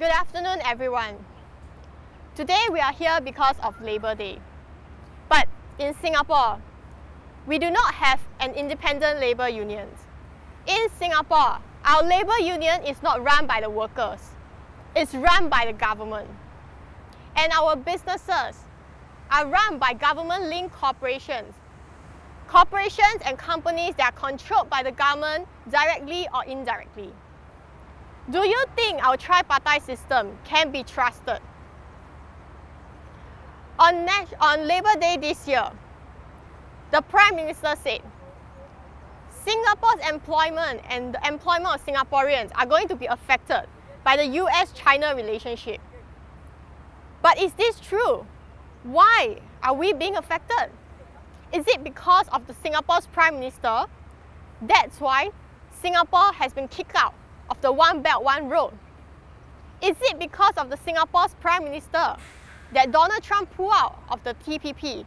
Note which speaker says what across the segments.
Speaker 1: Good afternoon, everyone. Today we are here because of Labor Day. But in Singapore, we do not have an independent labour union. In Singapore, our labour union is not run by the workers. It's run by the government. And our businesses are run by government-linked corporations. Corporations and companies that are controlled by the government directly or indirectly. Do you think our tripartite system can be trusted? On Labor Day this year, the Prime Minister said, Singapore's employment and the employment of Singaporeans are going to be affected by the US-China relationship. But is this true? Why are we being affected? Is it because of the Singapore's Prime Minister? That's why Singapore has been kicked out of the One Belt, One Road. Is it because of the Singapore's Prime Minister that Donald Trump pulled out of the TPP?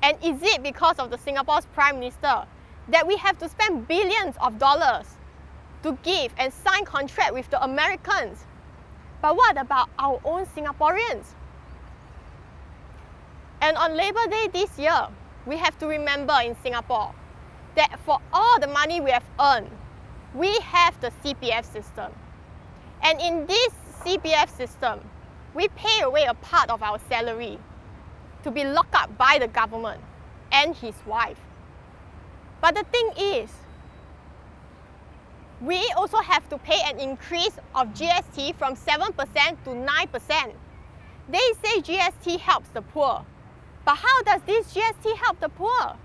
Speaker 1: And is it because of the Singapore's Prime Minister that we have to spend billions of dollars to give and sign contract with the Americans? But what about our own Singaporeans? And on Labor Day this year, we have to remember in Singapore that for all the money we have earned, we have the CPF system. And in this CPF system, we pay away a part of our salary to be locked up by the government and his wife. But the thing is, we also have to pay an increase of GST from 7% to 9%. They say GST helps the poor. But how does this GST help the poor?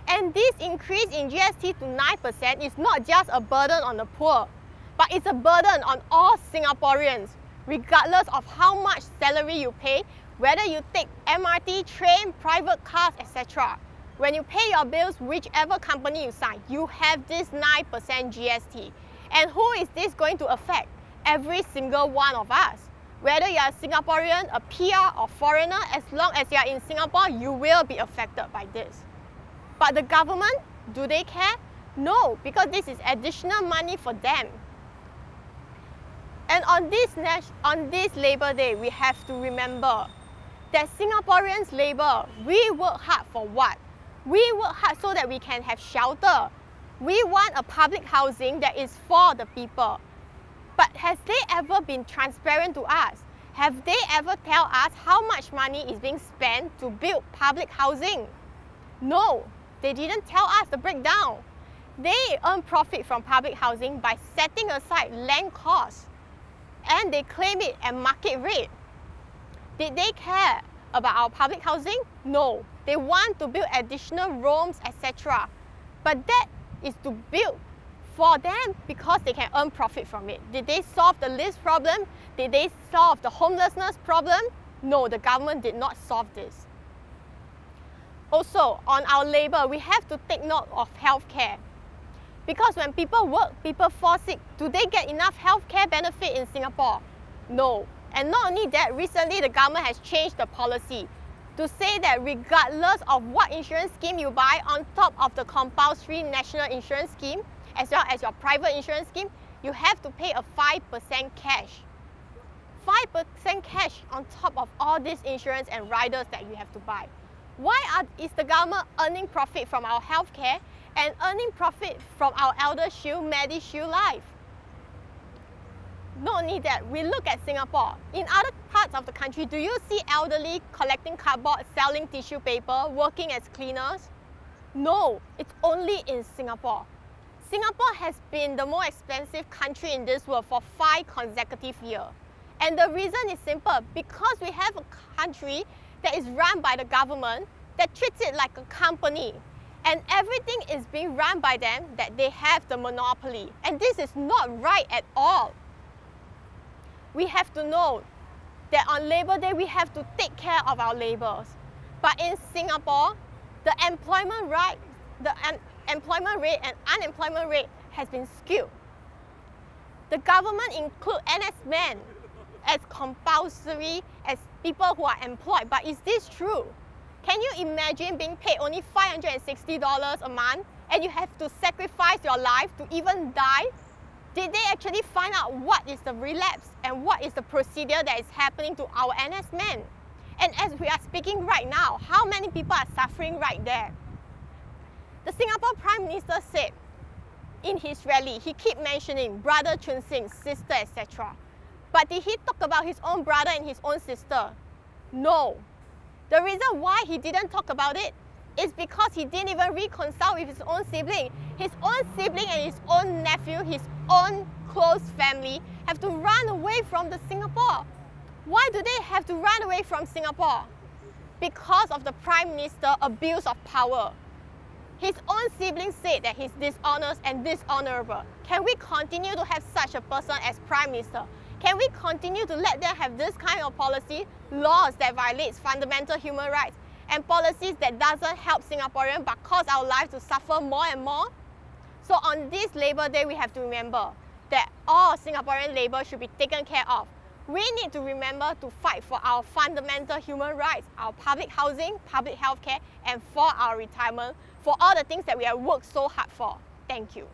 Speaker 1: And this increase in GST to 9% is not just a burden on the poor, but it's a burden on all Singaporeans, regardless of how much salary you pay, whether you take MRT, train, private cars, etc. When you pay your bills, whichever company you sign, you have this 9% GST. And who is this going to affect? Every single one of us. Whether you are a Singaporean, a PR or foreigner, as long as you are in Singapore, you will be affected by this. But the government, do they care? No, because this is additional money for them. And on this Labor Day, we have to remember that Singaporeans labour, we work hard for what? We work hard so that we can have shelter. We want a public housing that is for the people. But has they ever been transparent to us? Have they ever tell us how much money is being spent to build public housing? No, they didn't tell us the breakdown. They earn profit from public housing by setting aside land costs, and they claim it at market rate. Did they care about our public housing? No, they want to build additional rooms, etc. But that is to build for them because they can earn profit from it. Did they solve the lift problem? Did they solve the homelessness problem? No, the government did not solve this. Also, on our labour, we have to take note of healthcare. Because when people work, people fall sick. Do they get enough healthcare benefit in Singapore? No. And not only that, recently the government has changed the policy to say that regardless of what insurance scheme you buy, on top of the compulsory national insurance scheme, as well as your private insurance scheme, you have to pay a 5% cash. 5% cash on top of all these insurance and riders that you have to buy. Why is the government earning profit from our healthcare and earning profit from our ElderShield, MediShield Life? Not only that, we look at Singapore. In other parts of the country, do you see elderly collecting cardboard, selling tissue paper, working as cleaners? No, it's only in Singapore. Singapore has been the more expensive country in this world for 5 consecutive years. And the reason is simple, because we have a country that is run by the government that treats it like a company. And everything is being run by them, that they have the monopoly. And this is not right at all. We have to know that on Labor Day, we have to take care of our labours. But in Singapore, the employment rate and unemployment rate has been skewed. The government include NS men as compulsory as people who are employed. But is this true? Can you imagine being paid only $560 a month and you have to sacrifice your life to even die? Did they actually find out what is the relapse and what is the procedure that is happening to our NS men? And as we are speaking right now, how many people are suffering right there? The Singapore Prime Minister said in his rally, he kept mentioning brother Chun Sing, sister, etc. But did he talk about his own brother and his own sister? No. The reason why he didn't talk about it is because he didn't even reconcile with his own sibling. His own sibling and his own nephew, his own close family have to run away from the Singapore. Why do they have to run away from Singapore? Because of the Prime Minister's abuse of power. His own siblings said that he's dishonest and dishonorable. Can we continue to have such a person as Prime Minister? Can we continue to let them have this kind of policy, laws that violates fundamental human rights, and policies that doesn't help Singaporeans but cause our lives to suffer more and more? So on this Labour Day, we have to remember that all Singaporean labour should be taken care of. We need to remember to fight for our fundamental human rights, our public housing, public healthcare, and for our retirement, for all the things that we have worked so hard for. Thank you.